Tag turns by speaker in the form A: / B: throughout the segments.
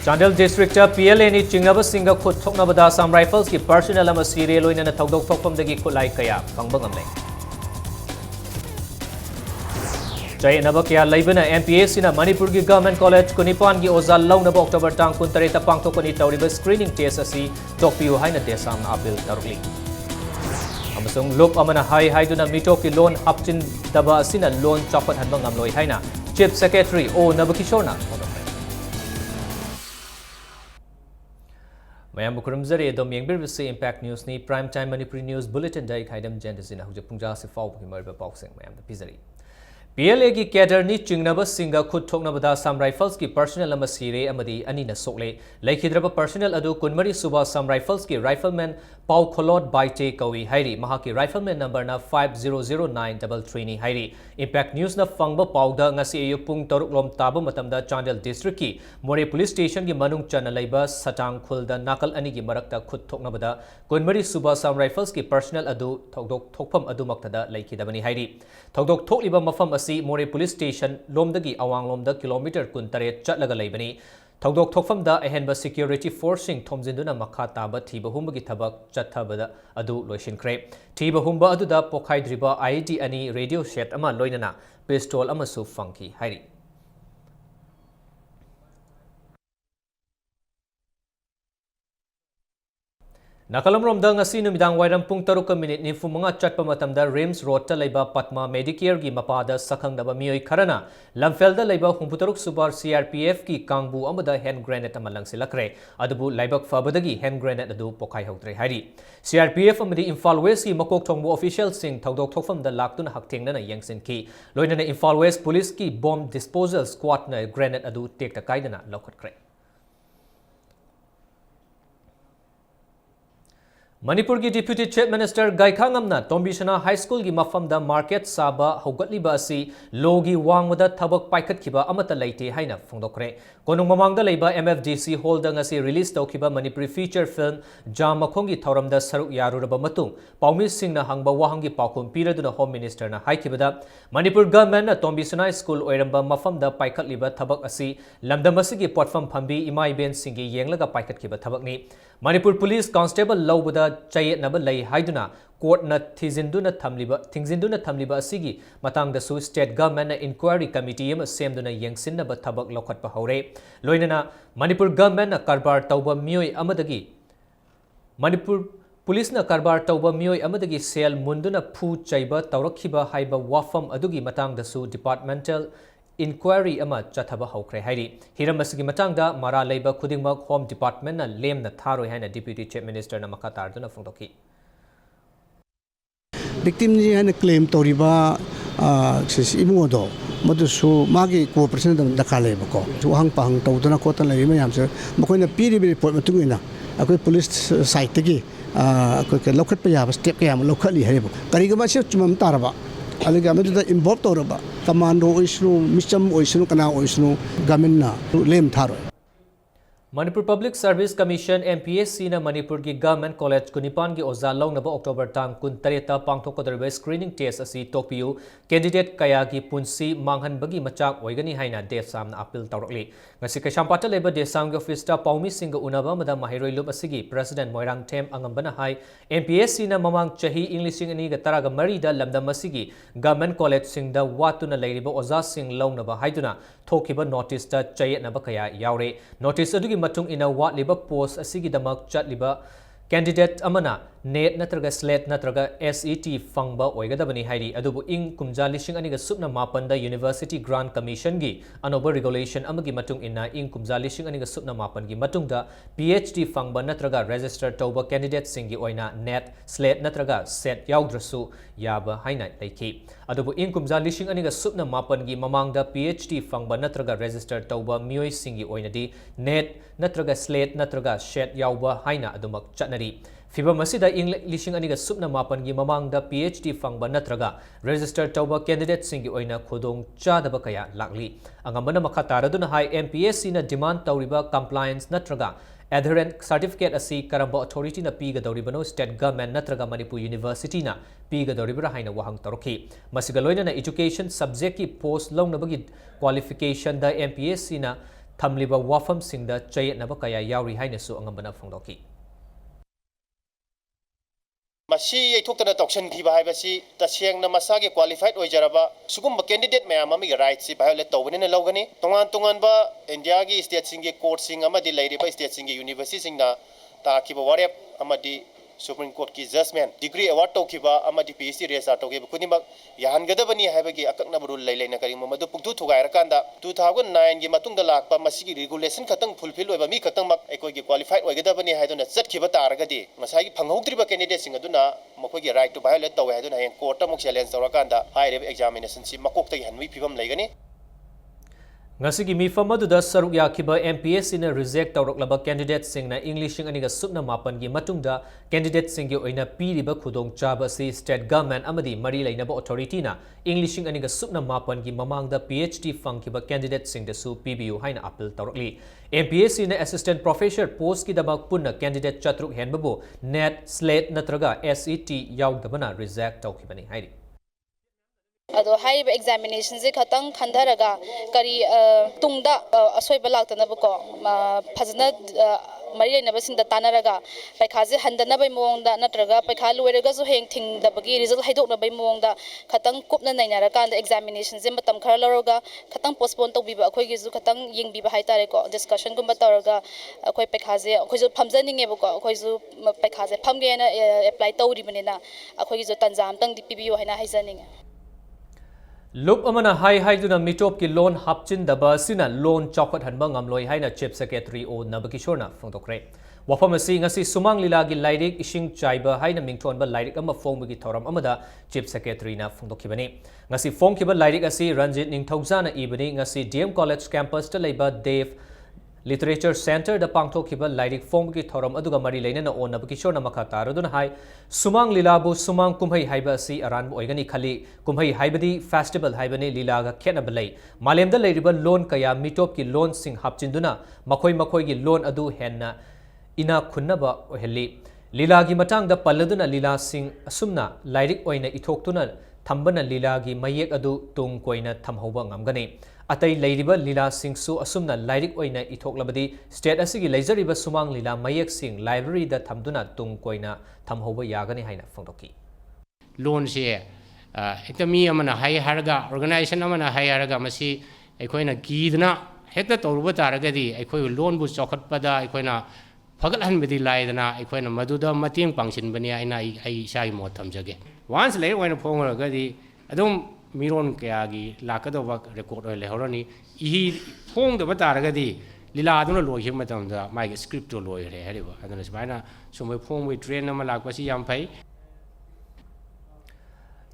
A: Chandel District PLA ni Chingnaba Singa Khut Thoknabada Assam Rifles ki personnel ama serial loinana thaudok thokfamdagi khulai kaya fangba ngamlai. Chainaba kya laibana MPA sina Manipur ki Government College Kunipan ki Oza launaba October tang 13 ta pangthokani tawriba screening test asi tokpiu haina desam appeal tarukli. Amasung lop amana hai haiduna mitok ki loan hapchin daba asina loan chapat hanba ngamloi haina Chief Secretary O Nabakishona. Mayam bukurum zari dom yengbir bisi Impact News ni Prime Time Manipuri News Bulletin dai khaidam jendasina hujak pungja se faw ki marba boxing mayam da pizari. PLA ki cadre ni Chingnaba Singa Khut Thoknabada Assam Rifles ki personnel ama sire amadi ani na sokle laikhidraba personnel adu kunmari suba Assam Rifles ki rifleman Pau Kholot Baite Kawi Hairi Mahaki rifleman number na 500933 ni Hairi Impact News na fangba pauda ngasi ayu pung taruk lom taba matamda Chandel District ki More Police Station ki manung chana laiba Satang Khulda nakal ani ki marakta Khut Thoknabada kunmari suba Assam Rifles ki personnel adu thokdok thokpham adu maktada laikhidabani Hairi thokdok thokliba mafam More Police Station lomdagi awang lomda kilometer kuntare chatlaga laibani thokdok thokfamda ahenba security forcing thomjinduna makha taba thiba humbagi thabak chathabada adu loishinkhre thiba humba aduda pokhaidriba IED ani radio set ama loinana pistol amasu fangki hairi Nakalamromda ngasi numidang wairam pung 3 minute ni fumanga chatpa matamda Rims Road ta laiba Patma Medicare gi mapada sakhangdaba mioi kharana lamfelda laiba humputaruk super CRPF ki kangbu amada hand grenade amalang silakre adubu laibak fabadagi hand grenade adu pokai hoktre hari CRPF amadi Imphal West ki makok thongbu official sing thaudok thokfamda laktuna haktengna na yangsin ki loinana Imphal West police ki bomb disposal squad na grenade adu tekta kaidana lokhatkre Manipur ki Deputy Chief Minister Gaikhangamna Tombishana High School ki mafamda market saba hogatliba asi logi wangmada thabak paikhat kiba amata laite haina phongdokre konung mamangda leiba MFDC hall da ngasi release tawkiba Manipuri feature film Jamakhongi thoramda saruk yaruraba matung Paumi Singna hangba wahangi paukhum piraduna Home Minister na haikibada Manipur government na Tombishana School oiramba mafamda paikhatliba thabak asi lamdamasi ki potfam phambi imai ben singi yenglaga paikhat kiba thabakni Manipur Police Constable Lawbada Chayet Naba Lay Haiduna Court na Thingzinduna Thamliba Asigi Matang the Su State Government Inquiry Committee Yam Semduna Yangsin Naba Tabak Lokhat Pahaure Loinana Manipur Government na Karbar Tauba Mioi Amadagi Manipur Police na Karbar Tauba Mioi Amadagi Sel Munduna Pu Chaiba Taurakhiba Haiba Wafam Adugi Matang the Su Departmental Inquiry ama chathaba haukre hairi hiram asigi matangda mara leiba khudingmak Home Department na lem na tharoi haina Deputy Chief Minister na makatar duna phongdoki
B: victim ni haina claim toriba imudo madusu magi cooperation da khale bako chu hang pang tawdana kota lai mayam se makoina piri report matungina akoi police site tagi akoi lokhat pa ya step kaya lokhali haribo karigama se chumam taraba aliga meduda involved toraba commando oisnu mission oisnu kana oisnu gaminna lem tharo
A: Manipur Public Service Commission MPSC na Manipur ki Government College Kunipan ki Oza launaba October tang 13 pangthokkodariba screening test asi tokpiu candidate kaya ki punsi manghanbagi machak oigani haina desam na appeal tawrakli ngasi Kaishampata leba desam ki office ta Paumi Singa unaba madam mahiroi lup asigi President Moirang Them angambana hai MPSC na mamang chahi English ani ga taraga mari da lamdam asigi Government College singda watuna leiriba Oza sing launaba haiduna thokiba notice ta chayet naba kaya yaure notice adugi matung ina wat liba post asigi damak chat liba candidate amana net natraga slate natraga SET fangba oigadabani hairi adubu ing kumja lishing aniga supna mapanda University Grant Commission gi anoba regulation amagi matung ina ing kumja lishing aniga supna mapan gi matungda PhD fangba natraga register tauba candidate singi oina net slate natraga set yaudраsu yaba haina laiki adubu ing kumja lishing aniga supna mapan gi mamangda PhD fangba natraga register tauba mioi singi oina di net natraga slate natraga set yauba haina adumak chatnari Fibam asida ing lishing aniga supna mapan gi mamangda PhD fangba natraga register tauba candidate singi oina khodong chadaba kaya lakli angambana makataraduna hai MPSC na demand tauriba compliance natraga adherent certificate asi karamba authority na piga dauribano state government natraga Manipur University na piga dauribra haina wahang taroki masiga loina na education subject ki post long nabagi qualification da MPSC na ꯊꯝꯂꯤꯕ ꯋꯥꯐꯝꯁꯤꯡꯗ ꯆꯌꯦꯠꯅꯕ ꯀꯌꯥ ꯌꯥꯎꯔꯤ ꯍꯥꯏꯅꯁꯨ ꯑꯉꯝꯕꯅ ꯐꯣꯡꯗꯣꯛꯈꯤ꯫
C: ꯃꯁꯤ ꯌꯩꯊꯣꯛꯇꯅ ꯇꯧꯁꯟꯈꯤꯕ ꯍꯥꯏꯕꯁꯤ ꯇꯁꯦꯡꯅ ꯃꯁꯥꯒꯤ qualified ꯑꯣꯏꯖꯔꯕ ꯁꯤꯒꯨꯝꯕ ꯀꯦꯟꯗꯤꯗꯦꯠ ꯃꯌꯥꯝ ꯑꯃꯒꯤ ꯔꯥꯏꯠꯁꯤ ꯚꯥꯏꯑꯣꯂꯦꯠ ꯇꯧꯕꯅꯤꯅ ꯂꯧꯒꯅꯤ꯫ ꯇꯣꯉꯥꯟ ꯇꯣꯉꯥꯟꯕ ꯏꯟꯗꯤꯌꯥꯒꯤ ꯁ꯭ꯇꯦꯠꯁꯤꯡꯒꯤ ꯀꯣꯔꯠꯁꯤꯡ ꯑꯃꯗꯤ ꯂꯩꯔꯤꯕ ꯁ꯭ꯇꯦꯠꯁꯤꯡꯒꯤ ꯌꯨꯅꯤꯚꯔꯁꯤꯇꯤꯁꯤꯡꯅ ꯇꯥꯈꯤꯕ ꯋꯥꯔꯦꯞ ꯑꯃꯗꯤ ꯁꯨꯄ꯭रीम कोर्ट की जजमेंट डिग्री अवार्ड तौखिबा अमदी पीएचडी रेजिस्टर तौखिबा खुदिमक याहनगदबनी हाइबगी अकक्नब रूल लेना करिंग मदु पुक्तु थुगायरकांदा 2009 गी मतुंगदा लाकपा मसिगी रेगुलेशन खतंग फुलफिल ओइबा मी खतंगमक एकोइगी क्वालिफाइड ओइगदबनी हाइदुना चटखिबा तारगदी मसाइगी फंगहौद्रिबा कैंडिडेट सिंग अदुना मखोइगी राइट टू वायोलेट तौवे हाइदुना हें कोर्ट अमुक चैलेंज तौरकांदा हाइरेब एग्जामिनेशन सि मकोक्तगी हनवी फिबम लेगनी।
A: ngasi mifam aduda saruk yakiba MPSC na reject tawraklaba candidate singna English aniga supna mapan gi matungda candidate singi oina piriba khudong chaba si state government amadi mari lainaba authority na English aniga supna mapan gi mamangda PhD fangkiba candidate singda su PBU haina appeal tawrakli MPSC na assistant professor post ki damak punna candidate chatruk henbabu net slate natraga SET yaudabana reject tawkibani hairi
D: अदो हाइब examination से खतंग खंधरगा करी तुंगदा असोइबा लाक्तनबको फजना मरी लेनबसिंदा तानरगा पैखाजे हंदनबय मोंगदा नत्रगा पैखा लोइरगासु हेंग थिंगदबगी result हाइदोकनबय मोंगदा खतंग कुपना नैनारकांदा examination से मतम खरा लरगा खतंग postpone तौबिबा अखोइगिसु खतंग यिंगबिबा हाइतारेको discussion गुम्बा तौरगा अखोइ पैखाजे अखोइसु फमजनिंगेबको अखोइसु पैखाजे फमगेना एप्लाई तौरिबनेना अखोइगिसु तंजाम तंग दिपिबियो हाइना हाइजनिंग
A: Lup amana hai haiduna mitop ki loan hapchin daba sina loan chawkhat hanba ngamloi haina chief secretary o nabakishorna phongdokre wafam asi ngasi sumang lila gi lairik ising chaiba haina mingthon ba lairik ama phongbi thoram amada chief secretary na phongdokhibani ngasi phongkiba lairik asi Ranjit Ningthaujana ibani ngasi DM college campus ta leiba Dev Literature Center da pangthokhiba lairik phongki thoram aduga mari leinana o nabakishorna makha taraduna hai sumang lilabu sumang kumhai haiba asi aran oigani khali kumhai haibadi festival haibani lilaga khena balai malemda leiriba loan kaya mitop ki loan sing hapchinduna makhoi gi loan adu henna ina khunnaba oheli lilagi matang da palladuna lila sing asumna lairik oina ithoktuna thambana lilagi mayek adu tung koina thamhoba ngamgani atai leiriba lila sing su asumna lairik oina ithoklabadi state asigi leizariba sumang lila mayek sing library da thamduna tung koina thamhoba yagani haina phongdoki
E: loan se itami amana hai harga organization amana hai harga masi aikoina gidna hekta toruba taragadi aikoi loan bu chokhatpada aikoina fagalhan bedi laidana aikoina maduda mating pangsin bani aina ai sai mo thamjage once lay oina phongragadi adum miron kayagi lakadoba record oi lehorani I phongdaba taragadi lila aduna lohi matamda mai script to lawyer heriba aduna sbaina sumai phongwi train ama lakpasi yam phai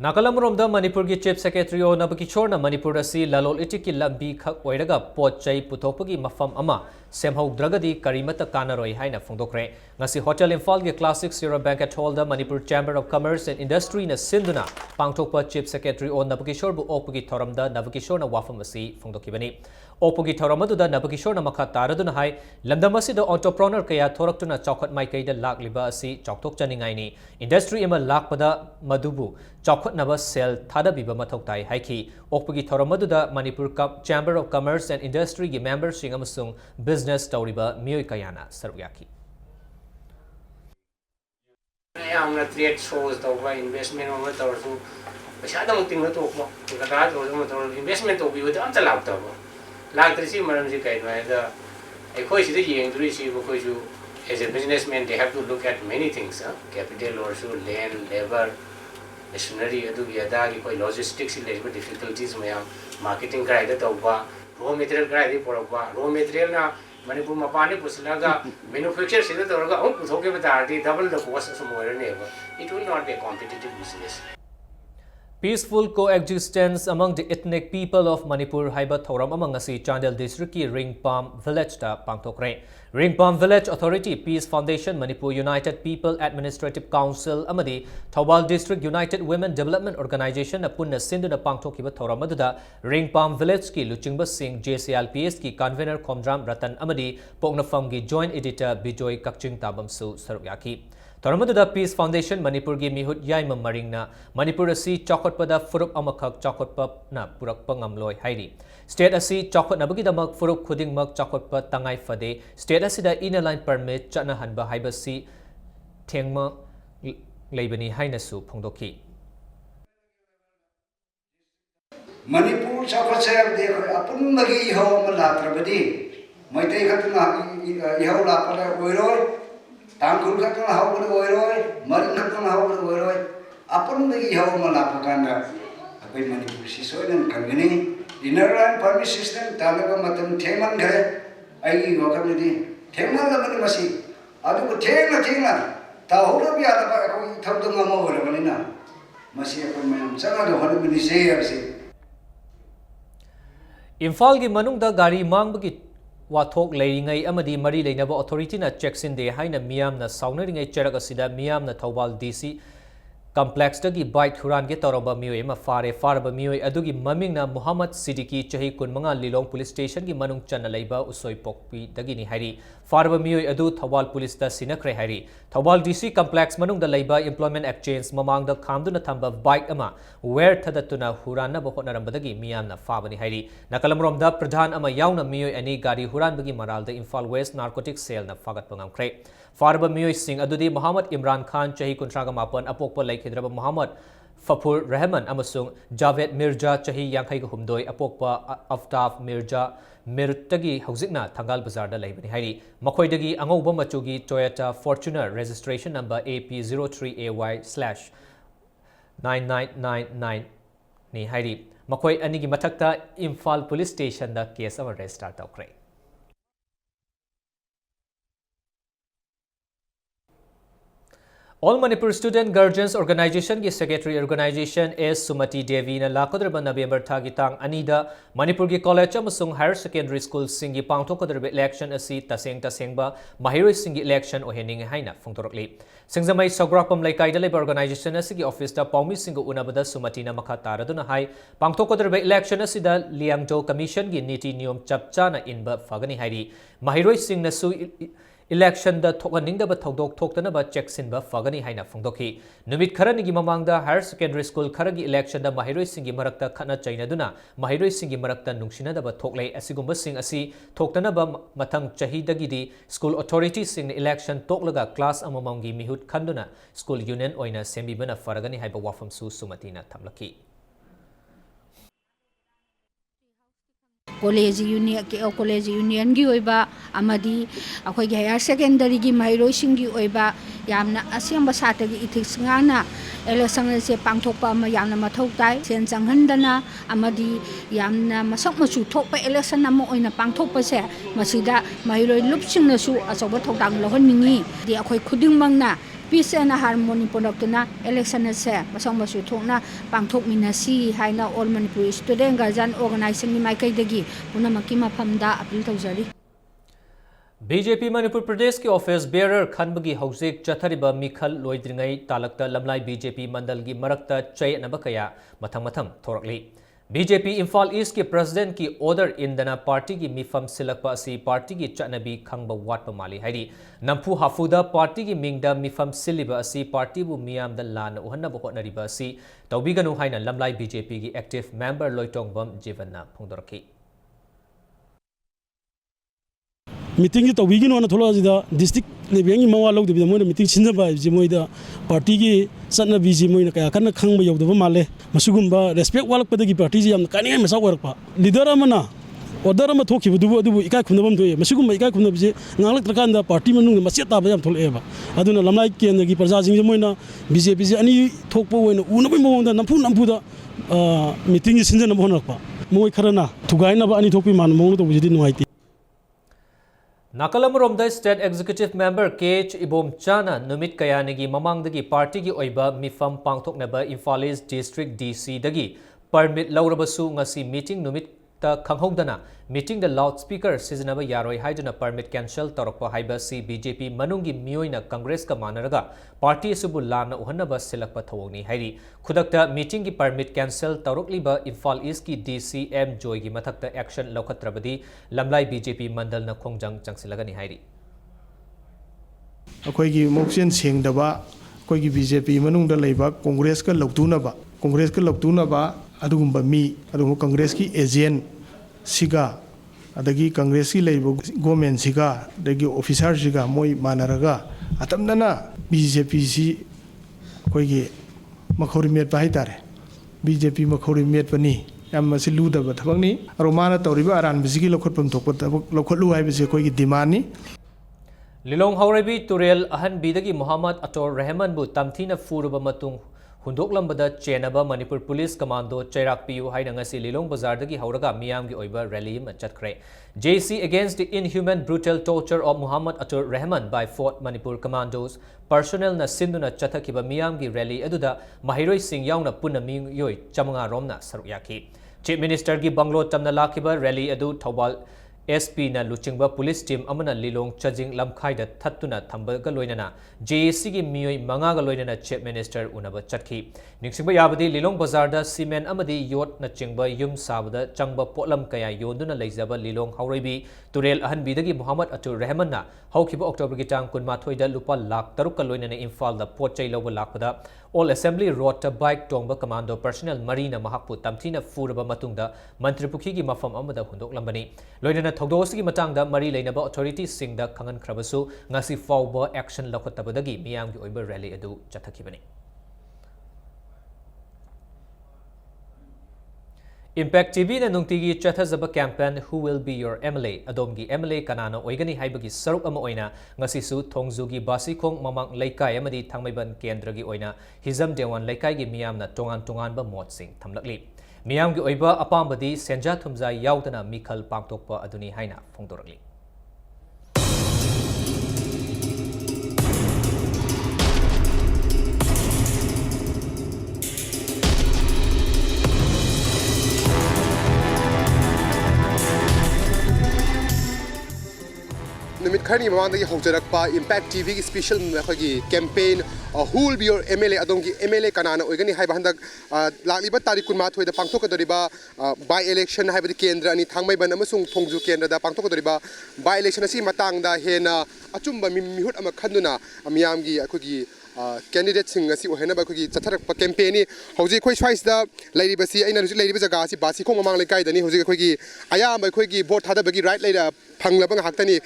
A: Nakalamromda Manipur ki Chief Secretary o Nabakishorna Manipur asi lalol itiki lambi khak oiraga potchai puthopagi mafam ama semhaudragadi karimata kanaroi haina phongdokre ngasi Hotel Imphal gi Classic Sierra Banquet Hall da Manipur Chamber of Commerce and Industry na sinduna pangthokpa Chief Secretary o Nabakishor bu opagi thoramda Nabakishorna wafam asi phongdokibani opagi thoramadu da Nabakishorna makha taraduna hai lamdamasi da entrepreneur kaya thoraktuna chawkhat maikei da lakliba asi chawtok chaningai ni industry ema lakpada madubu chawkhatnaba sel thadabiba mathoktai haiki opagi thoramadu da Manipur Chamber of Commerce and Industry gi members sing amasung business tawriba mioi kayana sarugyaki
E: amna trade shows tawba investment over tawsu paisa dang ting na tokmo kada tawsu mo investment to biu da amta lak tawbo lak trisi maram si kai ba da ekhoi si de yeng duri si bo khoi ju as a businessman they have to look at many things capital also land labor machinery adu gi ada gi koi logistics le difficulties mayam marketing krai da tawba raw material krai di porba raw material na Manipur mapani puslaga manufacture sida tawraga om puthoke batadi double the cost of more neighbor it will not be a competitive business.
A: Peaceful coexistence among the ethnic people of Manipur haiba thoram among asi Chandel district ki Ringpam village ta pangthokre Ringpam Village Authority Peace Foundation Manipur United People Administrative Council amadi Thawbal District United Women Development Organization na punna sinduna pangthokiba thoram aduda Ringpam Village ki Luchingba Singh JCLPS ki convener Khomdram Ratan amadi Pognafam ki joint editor Bijoy Kakching Tabam su sarugyaki Toramada Peace Foundation Manipur gi mihut yaima maringna Manipur asi chokotpada furup amakhak chokotpa na purakpa ngamloi hairi. State asi chokot na bagidamak furup khudingmak chokotpa tangai fade state asida ina-line permit chana hanba haibasi thengma leibani hainasu phongdoki.
F: Manipur chokot sayab de apun bagi iho malatrabadi maitai khatna iho lapala oiroi tangkul khatna hawul oiroi marin khatna hawul oiroi apun bagi iho malapakanda akai Manipur si soilan kangani inner-line permit system talaga matam theman gare ai wakamdi theman labani masi adu ko thena tahura bi ala ba ko thabdanga mo ora banina masi akai mayam changa do hanbini se abse
A: Imphal gi manungda gari mangbagi wathok leiringai amadi mari leinaba authority na checks in de haina miyamna sauneringai cherak asida miyamna Thobal DC complex dagi bike huran ge toroba mioi ma faraba mioi adugi mamingna Muhammad Siddiqui chahi kunmanga Lilong police station gi manung chana leiba usoi pokpi dagi ni hari faraba mioi adu Thobal police da sinakre hari Thobal DC complex manung da leiba employment exchange mamang da khamduna thamba bike ama where thadatuna huranna ba hotnarambadagi miyamna fabani hari nakalamrom da pradhan ama yauna mioi ani gari huran bagi maral da Imphal West narcotic cell na fagat pangamkre faraba mioi sing adudi Muhammad Imran Khan chahi kuntraga mapan apokpa laikhidraba Muhammad Fafur Rahman amasung Javed Mirza chahi yankai ga humdoi apokpa Aftaf Mirza Mirtagi hauzikna Thangal Bazar da leibani hairi makhoidagi angauba machugi Toyota Fortuner registration number AP03AY/9999 ni hairi makhoi anigi mathakta Imphal police station da case ama register taukre. All Manipur Student Guardians Organization ki Secretary Organization S. Sumati Devi na lakodraba November thagi tang anida Manipur ki college amasung higher secondary school singi pangthokodraba election asi tasengba mahiroi singi election ohening haina phongtorokli singzamai sograpam laikai da labor organization asi ki office da paumi singu unabada Sumati na makha taraduna hai pangthokodraba election asi da Liangjo commission ki niti niyom chapcha na inba fagani hairi mahiroi sing na su election da thokaningda ba thodok thoktana ba checksin ba fagani haina phongdoki numit kharani gi mamangda higher secondary school kharagi election da mahiroi singi marakta khana chaina duna mahiroi singi marakta nungsina da ba thoklei asigumba sing asi thoktana ba mathang chahi dagi di school authority sing election toklaga class amamam gi mihut khanduna school union oina sembi bana faragani haiba wafam su Sumati na thamlaki
G: college union gi oiba amadi akhoi gi higher secondary gi mairoi sing gi oiba yamna asyamba sata gi ethics ngana election se pangthokpa ma yamna mathau tai sen changhandana amadi yamna masak machu thokpa election ama oina pangthokpa se masida mairoi lupsing na su asoba thokdang lohonningi di akhoi khuding mangna peace and harmony produktuna election se masang masu thokna pangthok minasi haina all Manipur student guardian organization ni maikai dagi punamaki mafamda appeal tawjari
A: BJP Manipur Pradesh ki office bearer khanbagi hauzik chathariba mikhal loidringai talakta lamlai BJP mandal gi marakta chay nabakaya mathang thorakli BJP Imphal East ki president ki order indana party ki mifam silakpa asi party ki chanabi khangba watpa mali hairi nampu hafuda party ki mingda mifam siliba asi party bu miyam da lan uhanna bo hotnariba asi tawbiganu haina lamlai BJP ki active member loitongbam jivanna phongdoraki
H: meeting to wigin on thola jida district level ngi mawa log de mo meeting sinja ba ji moida party gi satna biji moina ka kan khang ba yog de male masugumba respect walak pa de party ji am kan ngi masa warak pa leader amana order am thoki bu du ikai khunabam do masugumba ikai khunab ji ngalak trakan da party manung masya ta ba yam thol eba aduna lamlai ken gi parja jing moina BJP ji ani thokpo oina unabai mo da nampu da meeting ji sinja na bonak pa moi kharana thugai na ba ani thokpi man mo to bujidi nuai
A: Nakalamromda State Executive Member KH Ibom Chana numit kayanigi mamangdagi party gi oiba mifam pangthoknaba Imphal East District DC dagi permit laurabasu ngasi meeting numit ta khanghongdana meeting the loudspeaker sizinaba yaroi haiduna permit cancel torokpa haiba si BJP manungi mioina Congress ka manaraga party subu lana uhannaba silakpa thawongni hairi khudakta meeting gi permit cancel torokliba Imphal East ki DCM Joy gi mathakta action lokhatrabadi lamlai BJP mandal na khongjang changsilagani hairi
I: ꯑꯩꯈꯣꯏꯒꯤ ꯃꯣꯛꯆꯦꯟ ꯁꯦꯡꯗꯕ ꯑꯩꯈꯣꯏꯒꯤ BJP ꯃꯅꯨꯡꯗ ꯂꯩꯕ ꯀꯣꯡꯒ꯭ꯔꯦꯁꯀ ꯂꯧꯇꯨꯅꯕ ꯑꯗꯨꯒꯨꯝꯕ ꯃꯤ ꯑꯗꯨꯒꯨꯝꯕ ꯀꯪꯒ꯭ꯔꯦꯁꯀꯤ again सिगा अदगी Congress की लेबो government सिगा अदगी officer सिगा मोई मानरगा अतमदना बीजेपी सी कोई मखौरी मेट पाई तारे बीजेपी मखौरी मेट पनी याम मसी लूदब थबंगनी रोमाना तौरिबा अरान बिसिगी लखोटपम थोप लखोटलु हाइबसे कोई डिमांड
A: लिलोंग हौरेबी तुरेल अहन बीदगी मोहम्मद अतोर रहमान बु तमथीना फुरुबा मतुंग हुंदोकलंबदा चेनबा मणिपुर पुलिस कमांडो चैराक पियु हाइना ngasi लिलोंग बाजारदगी हौरगा मियामगी ओइबा रैली अमा चटखरे JC against the inhuman brutal torture of Muhammad Atur Rahman by 4th Manipur Commandos personnel na sinduna chathakhiba miyamgi rally aduda mahiroi sing yauna punna miyoi chamanga romna saruk yaki Chief Minister gi banglo tamna lakhiba rally adu Thobal SP na luchingba police team amana lilong chajing lamkhaida thattuna thambaga loinana JC gi miyoi manga ga loinana Chief Minister unaba chatkhi ningsingba yabadi lilong bazar da cement amadi yot na chingba yum sabada changba potlam kaya yonduna leijaba lilong haureibi turel ahan bidagi Muhammad Atur Rahman na haukiba October gi tang kunmathoi da lupa lakh taruk ka loinana Imphal da potchai loba lakpada All Assembly road ta bike tongba commando personnel marina mahakpu tamthina furaba matungda mantri pukhi gi mafam amada hundok lambani loinana thogdosigi matangda mari leinaba authorities singda khangan khrabasu ngasi fawba action lakhotabadagi miyamgi oiba rally adu chathakibani Impact TV na nungtigi chathazaba campaign Who Will Be Your MLA Adomgi MLA kanana oigani haibagi saruk ama oina ngasisu thongzugi basikhong mamang laikai amadi thangmaiban kendragi oina hizam dewan laikai gi miyamna tongan ba motsing thamlakli miyamgi oiba apambadi senja thumja yaudana mikhal pangtokpa aduni haina phongdorakli
J: Numit khani mamandagi haujarakpa Impact TV ki special khagi campaign Who Will Be Your MLA adongi MLA kanana oigani haiba handak lakliba tarik kunma thoida pangthokadoriba by election haibadi kendra ani thangmai ban amasung thongju kendra da pangthokadoriba by election asi matangda hena achumba mihut ama khanduna amiyamgi akhagi candidate sing asi ohena ba khagi chatharakpa campaign ni hauji khoi swice da lairibasi aina ruji lairiba jaga asi basi khong mamang lekai dani hauji khoi ayam khoi gi vote thada bagi right laira phanglaba haktani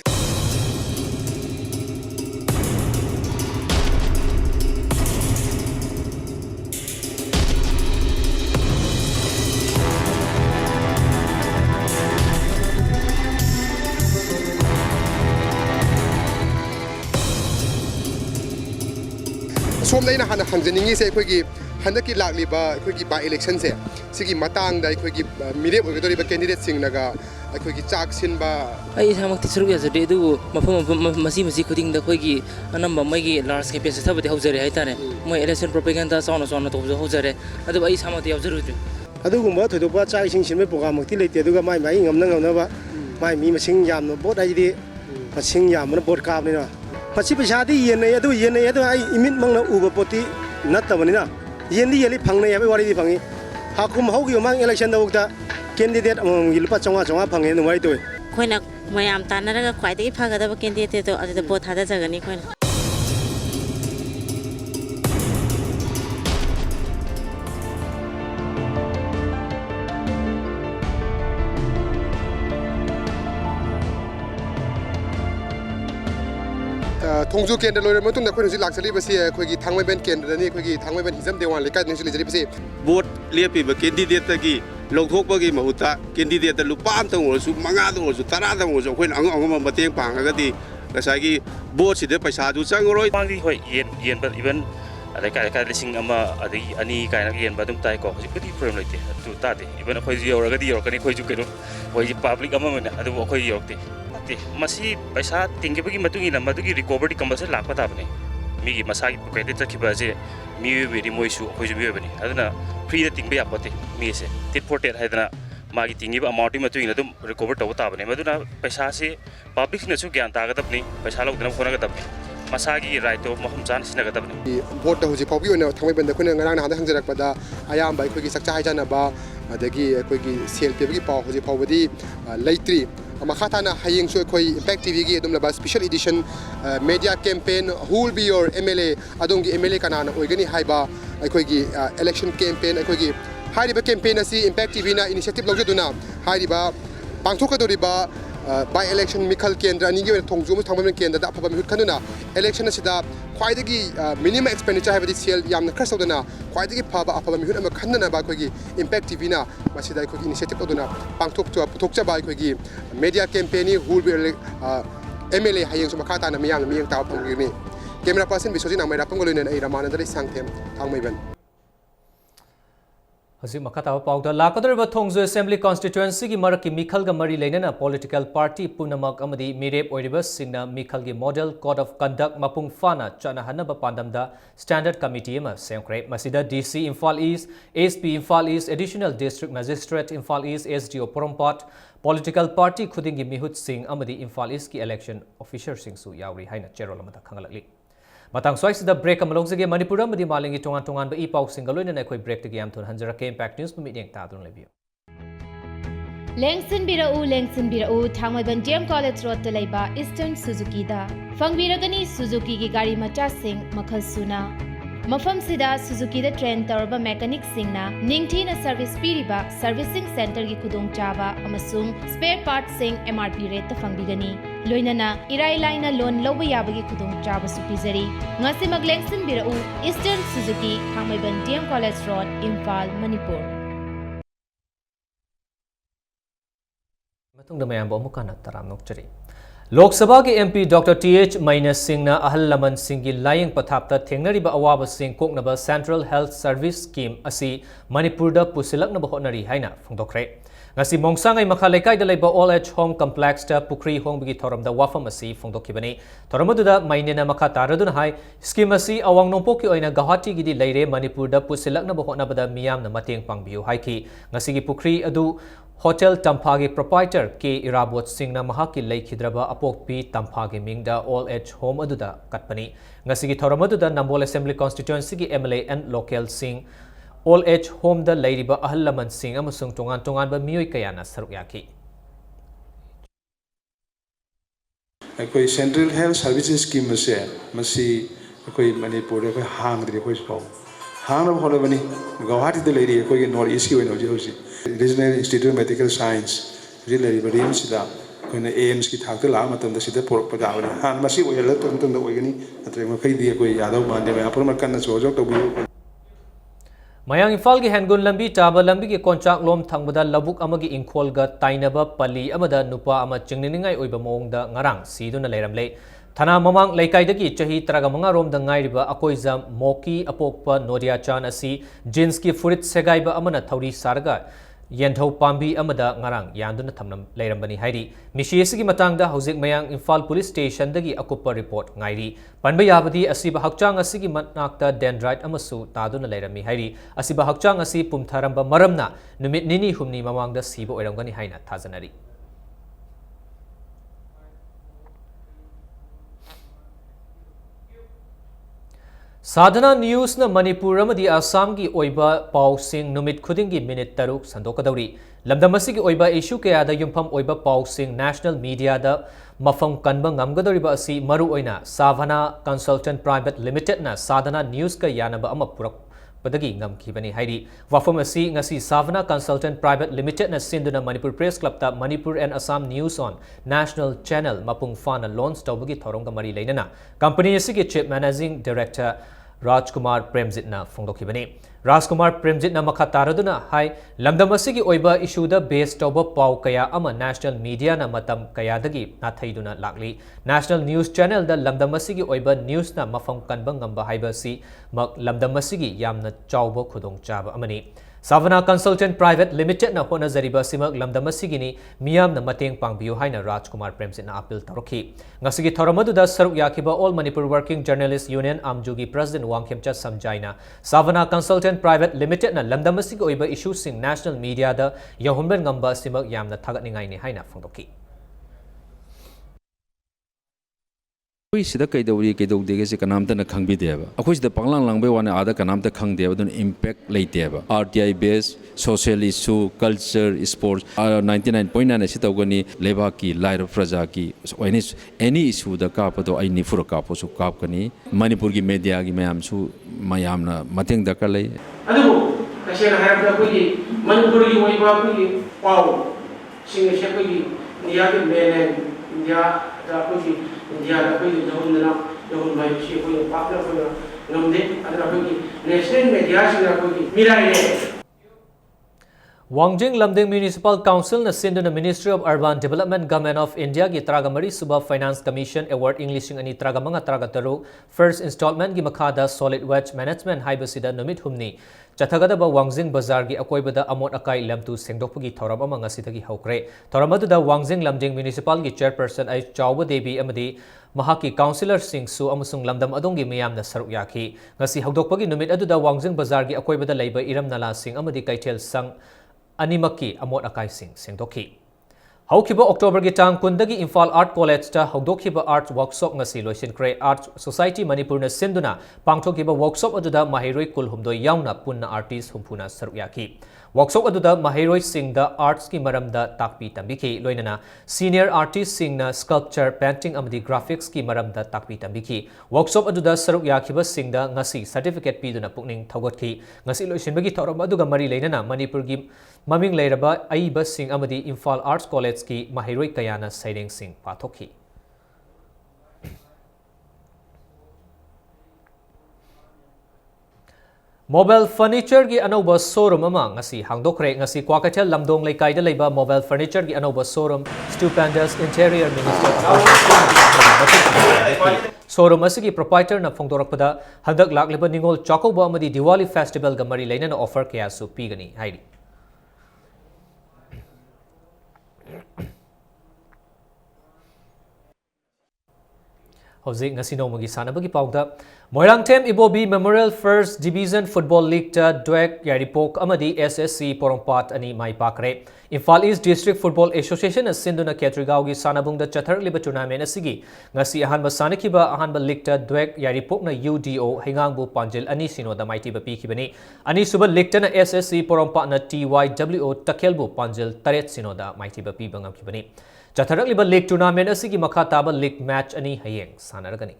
J: somdaina hana hangjaningi se khoi gi handaki lakliba khoi gi by election se sigi matang da khoi gi mire ogadoriba candidate sing naga khoi gi chak sinba
K: ai samak ti suruk ya jade du mafam masi khuding da khoi gi anamba mai gi large campaign se thabati haujare hai tare moi election propaganda sauna to haujare adu ai samak ti yaujaru ju
L: adugumba thodopa chak sing sinme program ti leite aduga mai ngamna ba mai mi masing yamno bot ai di masing yamna bot ka ni na Pasi pesadi yen adu ai imit mangna uba poti natabani na yen di yeli phangne yabe wari di phangi hakum hogi mang election da ukta candidate among gilpa chonga phange no wari toy
M: khoina mayam tanaraga khwaidagi phagada ba candidate to adu bot hada jagani khoina
J: thongju kendra loire matung da khoi laksali basi khoi gi thangmai ben kendra ni khoi gi thangmai ben hizam dewan lekai ni sili jari basi
N: vote lepi ba candidate gi logthok ba gi mahuta candidate lupa am tang osu manga da osu tara da osu khoi ang mateng pangaga di kasai gi vote si de paisa du changroi
O: bang di hoi yen ba even kai lising ama adagi ani kai na yen ba dum tai ko ji pati problem lete tu ta de even khoi ji yoraga di yorkani khoi ju kero khoi ji public ama mena adu khoi yorte masi paisa tinggebagi matungi na madugi recovery compulsory lakpa tabane migi masagi pocket chakhiba je mi very moisu khoi ju bani aduna free da tingbe yapote mi se tit for tet haidana magi tingiba amount matungi na dum recover taw tabane maduna paisa se public na su gyan ta ga tapni paisa logdana phona ga tapni masagi right to mahum chan sina ga tapni
J: vote da hoji pawbi ona thangmai ben da khuna ngarang na hada hangjarak pada ayam bai khoi gi sakcha haijana ba adagi khoi gi sel pe gi paw hoji pawbadi laitri makha tana hayeng so khoi impact tv gi adum laba special edition media campaign who will be your mla adong gi mla kanana oigani haiba akhoi gi election campaign akhoi gi hariba campaign asi impact tv na initiative lawjaduna hariba pangthokadoriba by election Mikhal Kendra ni gi thongju thangban kendra da phaba mihut khanuna election asida khwaidagi minimum expenditure habadi sel yamna khasodana khwaidagi phaba aphaba mihut ama khanna ba khogi impact tv na masida khogi initiative oduna pangthok chu puthok cha ba khogi media campaign who will be mla hayeng suma khata na miyang miyang taw phangni camera person bisoji na mai rapang golina ai ramanandari sangthem thangmaiban
A: Hasi makatawa pauda lakadariba thongzu assembly constituency ki maraki Mikhal ga mari leinana political party punamak amadi mirep oiriba singna Mikhal gi model code of conduct mapung fana chana hanaba pandamda standard committee ma semkre masida DC Imphal East SP Imphal East additional district magistrate Imphal East SDO Porompat political party khudingi mihut singh amadi Imphal East ki election officer singh su yauri haina cherol amata khangalakli Matang sois the break amalongzage Manipur amadi malingi tongan tongan ba ipau singaloina na khoi break tagi amthon hanjarake impact news pami deng tadun lebiu
P: Lengsin birau thangmai ban DM college road te laiba Eastern Suzuki da fangbiragani Suzuki gi gari macha sing makhal suna Mafam sida Suzuki da train tarba mechanic singna ningthina service piriba servicing center gi kudong chaba amasung spare parts sing MRP rate ta fangbigani loinana irai laina loan loba yabagi kudong chaba su pizari ngasi maglengsin birau Eastern Suzuki thangmai ban DM college road Imphal Manipur
A: Matung da mayam bo mukana taram nokchari Lok Sabha ki MP Dr. TH Mainas Singh na ahal laman Singh ki laying pathapta thengnariba awaba Singh koknaba Central Health Service Scheme asi Manipur da pusilaknaba hotnari haina phongdokre ngasi mongsangai makhalaikai da laiba All Age Home Complex ta Pukri Hongbigi thoramda wafam asi phongdokibani thoramaduna mainena makha taraduna hai scheme asi awang nongpok ki oina Guwahati gi di leire Manipur da pusilaknaba hotnabada miyamna mateng pangbiu haiki ngasi gi Pukri adu Hotel Tampagi proprietor K. Irabot Singh na mahaki laikhidraba apokpi Tampagi mingda All Age Home aduda katpani ngasigi thoramadudha Nambol Assembly Constituency ki MLA and Local Singh All Age Home da leiriba ahal laman Singh amasung tongan tongan ba miyoi kayana saruk yaki
Q: Akoi Central Health Services Scheme se masi akoi Manipur akoi hangri akoi spau hang na hola bani Guwahati de leiri akoi North East ki oina hoji Regional Institute of Medical Science Rilari Barim Sida Kuna AIMS ki thakta la matam da sida porok padawani han masi oyala tum tum da oigani atre ma kai dia koi yadaw mande ma apur markan na sojok to bi
A: Mayang Imphal gi Hengun lambi taba lambi gi konchak lom thangbada labuk amagi ingkhol ga tainaba pali amada nupa ama chingningai oiba mong da ngarang siduna leiramle Thana mamang laikai-dagi chahi 35 rom da ngairiba akoizam moki apokpa Nodia Chan asi jeans ki furit segaiba amana thauri sarga yenthau pambi amada ngarang yanduna thamnam leirambani hairi mishi asigi matangda hojik mayang Imphal Police Station dagi akupa report ngairi panba yabadi asiba hakchang asigi manakta dendrite amasu taduna leirami hairi asiba hakchang asi pumtharamba maramna numit nini humni mamangda siba oirangani haina thajanari Sadhana News na Manipur amadi Assam gi oiba pau sing numit khudingi minute taruk sandokadauri lamdamasi gi oiba issue kaya da yumpham oiba pau sing national media da mafam kanba ngamgadoriba asi maru oina Savana Consultant Private Limited na Sadhana News ka yanaba ama purak padagi ngamkhibani hairi wafam asi ngasi Savana Consultant Private Limited na sinduna Manipur Press Club ta Manipur and Assam News on National Channel mapung fana launch tawbagi thoronga mari leinana company asigi chief managing director Rajkumar Premjit na phongdokibani Rajkumar Premjit na makha taraduna hai lamdamasigi oiba issue da based tawba pau kaya ama national media na matam kaya dagi na thaiduna lakli national news channel da lamdamasigi oiba news na mafam kanba ngamba haiba si mak lamdamasigi yamna chawba khudong chaba amani Savana Consultant Private Limited na hona zariba simak lamdamasigi miyam na mateng pangbiu haina Rajkumar Premjit na appeal taroki ngasigi thoramadu da saruk yakiba All Manipur Working Journalists Union Amjugi President Wangkhemcha Samjaina Savana Consultant Private Limited na lamdamasigi oiba issue sing national media da yahunben ngamba simak yamna thagatningai ni haina phongdoki
R: ꯑꯩꯈꯣꯏ ꯁꯤꯗ ꯀꯩꯗꯧꯔꯤ ꯀꯩꯗꯧꯗꯦꯒꯁꯦ ꯀꯅꯥꯝꯇꯅ ꯈꯪꯕꯤꯗꯦꯕ ꯑꯩꯈꯣꯏ ꯁꯤꯗ ꯄꯪꯂꯥꯡ ꯂꯥꯡꯕꯩ ꯋꯥꯅꯤ ꯑꯥꯗ ꯀꯅꯥꯝꯇ ꯈꯪꯗꯦꯕ ꯑꯗꯨꯅ ꯏꯝꯄꯦꯛ ꯂꯩꯇꯦꯕ RTI ꯕꯦꯁ ꯁꯣꯁꯤꯌꯦꯜ ꯏꯁꯨ ꯀꯜꯆꯔ ꯏꯁꯄꯣꯔꯠꯁ 99.9 ꯑꯁꯤ ꯇꯧꯒꯅꯤ ꯂꯩꯕꯥꯛꯀꯤ ꯂꯥꯏꯔꯕ ꯄ꯭ꯔꯖꯥꯒꯤ ꯑꯦꯅꯤ ꯏꯁꯨꯗ ꯀꯥꯞꯄꯗꯣ ꯑꯩ ꯅꯤꯐꯨꯔ ꯀꯥꯞꯄꯁꯨ ꯀꯥꯞꯀꯅꯤ ꯃꯅꯤꯄꯨꯔꯒꯤ ꯃꯦꯗꯤꯌꯥꯒꯤ ꯃꯌꯥꯝꯅ ꯃꯇꯦꯡ ꯗꯔꯀꯥꯔ ꯂꯩ
E: ꯑꯗꯨꯕꯨ ꯇꯁꯦꯡꯅ ꯍꯥꯏꯔꯕꯗ ꯑꯩꯈꯣꯏꯒꯤ ꯃꯅꯤꯄꯨꯔꯒꯤ ꯑꯣꯏꯕ ꯑꯩꯈꯣꯏꯒꯤ ꯄꯥꯎ ꯁꯤꯡ ꯑꯁꯤ ꯑꯩꯈꯣꯏꯒꯤ ꯏꯟꯗꯤꯌꯥꯒꯤ ꯃꯦꯟꯂꯦꯟ ꯏꯟꯗꯤꯌꯥꯗ ꯑꯩꯈꯣꯏꯒꯤ ꯏꯟꯗꯤꯌꯥꯗ ꯑꯩꯈꯣꯏꯒꯤ ꯌꯧꯍꯟꯕ ꯍꯥꯏꯕꯁꯤ ꯑꯩꯈꯣꯏꯅ ꯄꯥꯛꯅ ꯑꯩꯈꯣꯏꯅ ꯉꯝꯗꯦ ꯑꯗꯨꯅ ꯑꯩꯈꯣꯏꯒꯤ ꯅꯦꯁꯅꯦꯜ ꯃꯦꯗꯤꯌꯥꯁꯤꯡꯅ ꯑꯩꯈꯣꯏꯒꯤ ꯃꯤꯔꯥꯏꯔꯦ
A: Wangjing Lamding Municipal Council na sinduna Ministry of Urban Development Government of India gi Tragamari Suba Finance Commission Award English ani Tragamanga Tragataru First Installment gi Makada Solid Waste Management Haibasida Numit Humni Chathagada ba Wangjing Bazar gi Akoibada Amot Akai Lamtu Sengdokpugi Thoram amang asidagi Haukre Thoramadu Wangjing Lamding Municipal gi Chairperson ai Chawba Devi amadi Mahaki Councillor Singh Su amusung Lamdam adongi miyamna saruk yaki ngasi hawdokpagi numit aduda Wangjing Bazar gi Akoibada Laiba Iram Nala Singh amadi Kaitel Sang Animaki Amot Akai Singh Sengdokhi Haukiba October gi tang kundagi Imphal Art College ta hawdokhiba art workshop ngasi loisin Art Society Manipur na sinduna pangthokiba workshop aduda mahiroi kulhumdoi yauna punna artist humpuna sarukyaki workshop aduda mahiroi singda arts ki maramda takpi tambiki loinana senior artist singna sculpture painting amadi graphics ki maramda takpi tambiki workshop aduda sarukyakiba singda ngasi certificate piduna pukning thawgotki ngasi loisinbagi thoram aduga mari leinana Manipur gi maming leiraba aiba sing amadi Imphal Arts College ki mahiroi kayana saireng sing pathokhi Mobile furniture gi anauba showroom ama ngasi hangdokre ngasi Kwakathel Lamdong Leikai da leiba mobile furniture gi anauba showroom Stupendous Interior Minister showroom asigi proprietor na phongdorakpada handak lakleba ningol chakoba amadi Diwali festival ga mari leinana offer kaya su pigani hairi Hojik ngasi nomagi sanabagi pauda Moirangthem Ibobi Memorial First Division Football League ta Dwek Yaripok amadi SSC Porompat ani mai pakre Imphal East District Football Association asinduna Ketrigao gi sanabung da chatharliba tournament asigi ngasi ahanba sanakiba ahanba league ta Dwek Yaripok na UDO hingangbu panjil ani sino da maiti ba pikibani ani suba league ta na SSC Porompat na TYWO Takelbu panjil taret sino da maiti ba pibangam kibani Chatharakliba league tournament asigi makha taba league match ani hayeng sanaragani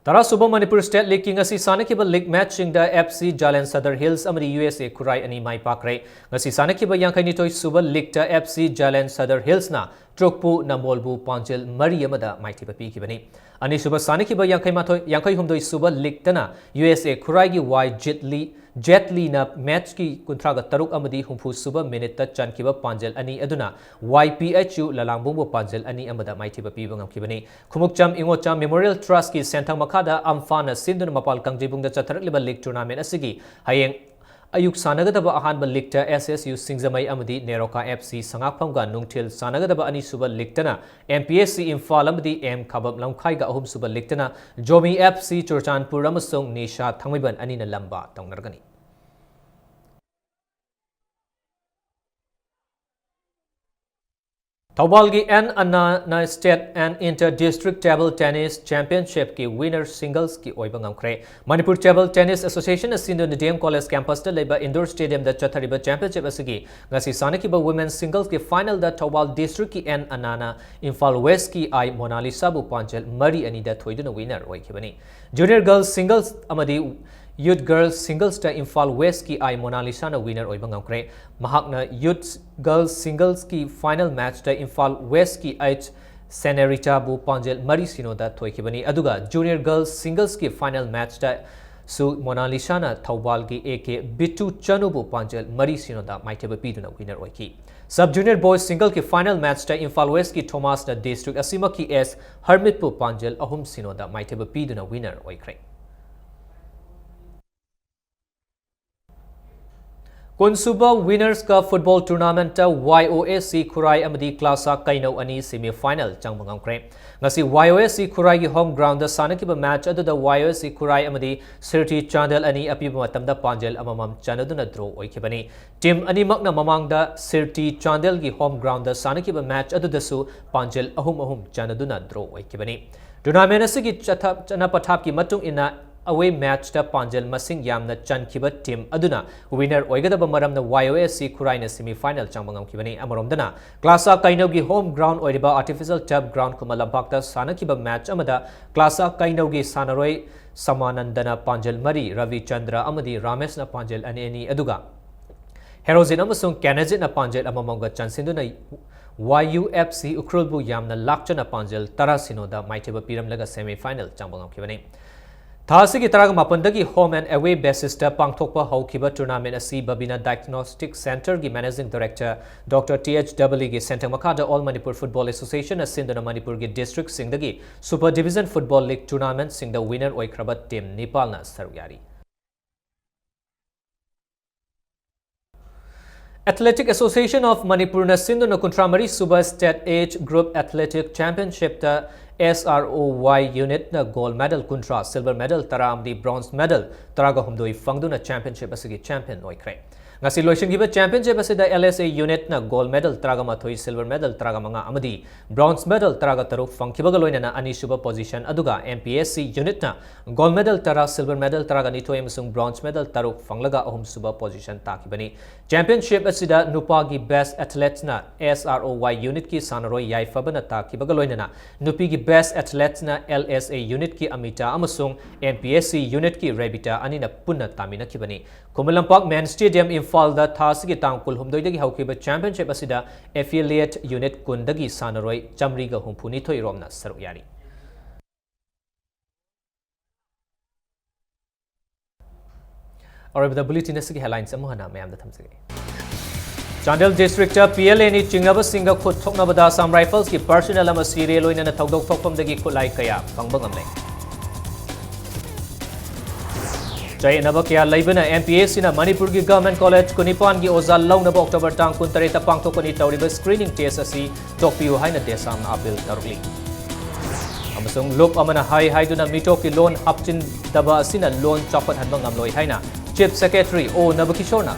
A: Tara Suba Manipur State League king asi sanakiba league matching the FC Jalen Sadar Hills amadi USA Kurai ani mai pakre ngasi sanakiba yangkai nitoi Suba League ta FC Jalen Sadar Hills na Trokpu na Molbu Panjil Mari amada maiti papi kibani ani Suba sanakiba yangkai humdoi Suba League tana USA Kurai gi Y Jet Li na match ki kuntraga taruk amadi humpu Suba minute ta chankiba Panjil ani aduna YPHU lalangbungbu Panjil ani amada maiti papi bangam kibani Khumukcham Ingocham Memorial Trust ki Sentang Makada Amfana Sindun Mapal Kangjibungda Chatharakliba League Tournament asigi hayeng ayuk sanagadaba ahanba league ta SSU Singzamai amadi Neroka FC Sangakpamga Nungthil sanagadaba ani suba league tana MPSC Imphal amadi M Khabab Lamkhai ga ahum suba league tana Jomi FC Churchanpur amasung Nisha Thangmiban ani na lamba tawnargani Taubalgi N Anna State and Inter-District Table Tennis Championship ki winner singles ki oiba ngamkre Manipur Table Tennis Association asindu DM College campus da leba indoor stadium da chathariba championship asigi ngasi sanaki ba women's singles ki final da Taubal District ki N Anana Imphal West ki I Mona Lisa bu Panchal Mari ani da thoiduna winner oikibani Junior girls singles amadi Youth Girls Singles ta Imphal West ki I Mona Lisa na winner oiba ngamkre mahakna Youth Girls Singles ki final match ta Imphal West ki H Senerita bu Panjel Mari Sino da thoikibani aduga Junior Girls Singles ki final match ta su Mona Lisa na Taubal ki AK Bitu Chanu bu Panjel Mari Sino da maiteba piduna winner oiki Sub Junior Boys Single ki final match ta Imphal West ki Thomas na District Asima ki S Hermit bu Panjel ahum Sino da maiteba piduna winner oikre Konsuba Winners ka football tournament ta YOSC Khurai amadi Klasa Kaino ani semi final changbangam kre ngasi YOSC Khurai gi home ground da sanakiba match adu da YOSC Khurai amadi Sirti Chandel ani apiba matam da Panjel amamam chanaduna draw oikibani team ani makna mamang da Sirti Chandel gi home ground da sanakiba match adu da su Panjel ahum chanaduna draw oikibani tournament asigi chana pathap ki matung ina away match ta Panjel masing yamna chankiba team aduna winner oigadaba maramna YOSC Khurai na semi final changbangam kibani amaromdana Klasa Kaino gi home ground oidiba artificial turf ground kumalambak ta sanakiba match amada Klasa Kaino gi sanaroi Samanandana Panjel Mari Ravi Chandra amadi Ramesh na Panjel ani aduga Herozin amasung Kanajit na Panjel amamanga chansinduna YUFC Ukrulbu yamna lakchana Panjel Tarasinoda maitiba piramlaga semi final changbangam kibani Thasi ki taraga mapandagi home and away basis ta pangthokpa haukiba tournament asi Babina Diagnostic Center gi managing director Dr. THW gi Sentang Makada All Manipur Football Association asindana Manipur gi district singdagi Super Division Football League tournament singda winner oikrabat team Nepal na saruyari. Athletic Association of Manipur na sindana Kuntramari Suba State Age Group Athletic Championship ta SROY unit na gold medal kuntra silver medal taram di bronze medal taraga humdoi fangduna championship asigi champion oikre ngasi loisinggiba championship asida LSA unit na gold medal taraga mathoi silver medal taraga manga amadi bronze medal taraga taruk fangkibaga loinana ani suba position aduga MPSC unit na gold medal tara silver medal taraga nithoi amasung bronze medal taruk fanglaga ahum suba position takibani championship asida nupagi best athletes na SROY unit ki sanaroi yaifabana takibaga loinana nupi gi best athletes na LSA unit ki Amita amasung MPSC unit ki Rebita anina punna tamina kibani Kumalampak Men Stadium Imphal da thasigi tangkul humdoidagi haukiba championship asida affiliate unit kundagi sanaroi chamriga humpuni thoi romna saruyari और bulletin असगी headlines अमुहना ma'am दा थमसगे चांडल district PLA नि चिंगब सिंग खुद थोकनबदा Assam rifles की personal अमा serial लोइना थौदोक थोकफमदगी खुलाई कया फंगबंगमले जयनब क्या लेबना MPSC ना मणिपुर की गवर्नमेंट कॉलेज कुनिपान की ओजा लौनब अक्टोबर तांग 23 पांगथोकनी तौरिबा स्क्रीनिंग टेस्ट असि टोपियो हाइना देसाम अपील तरुली अमसुंग लोक अमना हाई हाइदुना मिटो की लोन हपचिन दबा असिना लोन चौपत हनबंगम लोई हाइना Chief Secretary O Nabakishona